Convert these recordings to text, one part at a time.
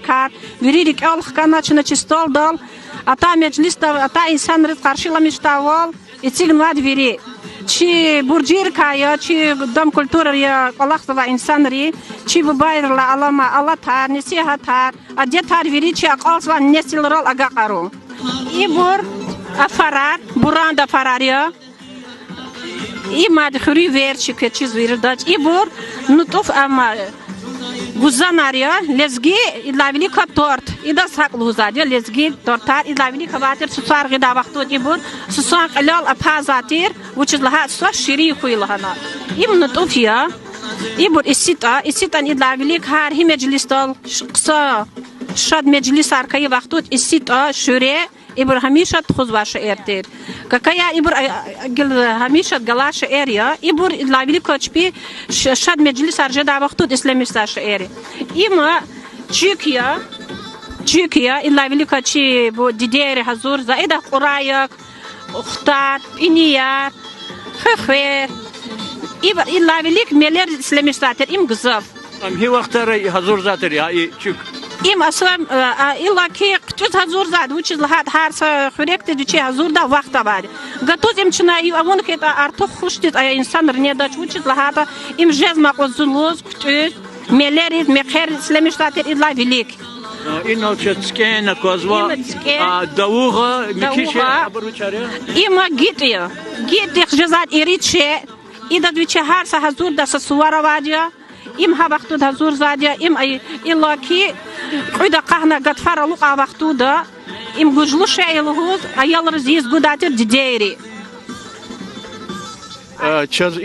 Kar, viririk alх kanachna chistol dal, ata meclista ata insan rit qarşılamış taval, içigin vad viri. Çi burjirka ya, çi dam kultura ya, qalaqtava insanri, çi bu bayrla alama alatar, nesihatar, adyetar viri çi aqalsva nesilral aga qaru. İbur afarar, buranda farar ya. İmad xuri ver çi çiz virdach. İbur nutuf ama Guzanarya, lezgi idlavili ka tort, ida saklu zadia lezgi tortar idlavili ka batir susar gida vaktu ibur susan qalal apazatir which laha so shiri khuyilhana ibn tufia ibur isitan idlavili har hi meclistal qsa shad meclis arkayı vaktu isita shure ibur hamisha khuzvash ertir kakaya ibur hamisha galash area ibur idlavili kochpi shad meclis arja da vaktu islamistash eri ima Çikiya idlavili kochi bu didere hazur zaida qurayak ukhtar iniyar khfer ibur idlavili meler islamistater im gzaf am hi vaqtara hazur zater ya çık im aslam illa ki qut hazur zad which is lahat har sa xurekte diçi hazur da vaqta var gatuz im chna i avon ke artık xushtit ay insan rneda which is lahat im jezma qozuluz qut melerit mekher islamistater idlavili إنه تشتكين كوزوا دوغة مكيشة أبروشاريا إما جيت جزات إريتشة إذا دوتشة هارسة هزور داس الصورة واجيا إم ها وقتو هزور زاديا إم أي إلا كي قيدا قهنا قد فرلوق وقتو دا إم جوجلو شيء لهوز أيال رزيز قداتر ديري Çaz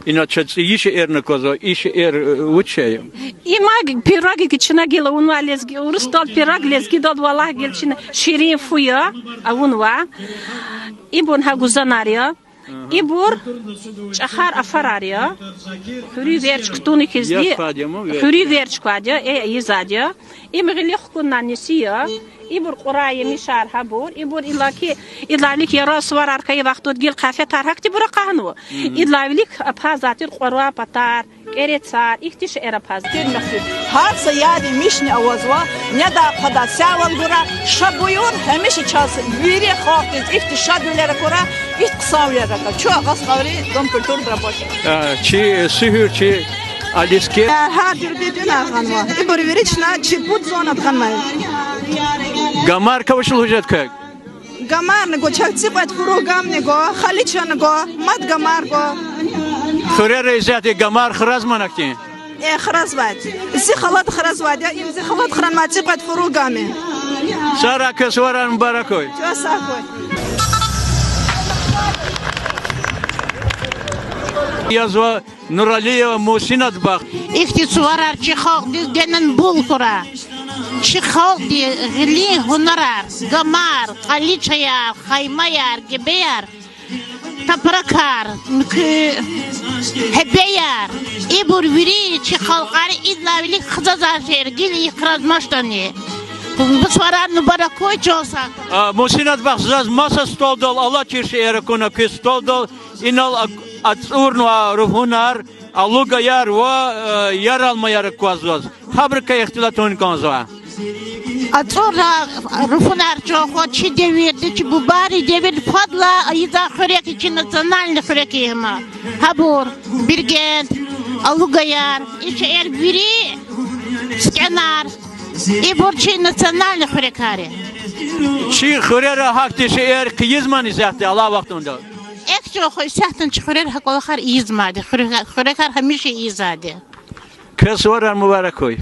ina çaz işe erne kozo işe uçey. İma piragi kiçina gela unva lezgi urustal pirag lezgi dad valah gelçina şirin fuya avunva ibun ha guzanarya ibur çahar afararya huri verç ktuni kizdi huri verç kwadya yizadia imgili khkunna nisiya İbur quraya mishar habur ibur illaki idlavlik yara svar arkaya vaqtot gel qafe tarhak ti bura qahnu idlavlik aphazatir qurwa patar keretsar ihtish era paztir نخي هارس يادي مشني أوزوا ندا قدا ساول برا شبيون همش چاس ويري خاطر إفت شادولر كورا إفت قصاولر كا شو أقص قولي دم كلتور برابوش Çi sihir çi aliski هادر بيتنا خانوا إبر ويريشنا تشبوت زونا بخمل gamar kavuşul hücret kök. Gamar nego çakçı bat furu gam nego khalicha nego mat gamar go Xure reizati gamar xraz manakti. خراز bat زي خلط خراز bat ya imzi خلط خران matçı bat furu gami Sara keswaran barakoy. Çasakoy Yazva Nuraliya Musinat bak. İhtisvarar çıkak dizgenen bulkura. Çıkak gili hunarar, gamar, kaliçayar, kaymayar, gebeyar, taprakar, hebeyar. İbur viri çıkalkar idlavili kızazar şehir gili yıkrazmaştani. Bu svarar nubarakoy çoğsak. Musinat bak zaz masa stol dol Allah çirşe erekona ki stol dol inal atsurnu ruhunar aluga yar ve yar almayar kwazvaz. Fabrika ihtilatun kanzva. Atora rufunar çoğu çi devirdi çi bu bari devir fadla ayıza xörek için nasyonalni xörek yema. Habur, Birgent, Alugayar, işer biri skenar. İbur çi nasyonalni xörekari. Çi xörera hakti şeir kıyızman izahti Allah vaktunda. Ek çoğu sahtan çi xörer hakolakar izmadi. Xörekar hamişe izadi. Keswaran mübarek koy.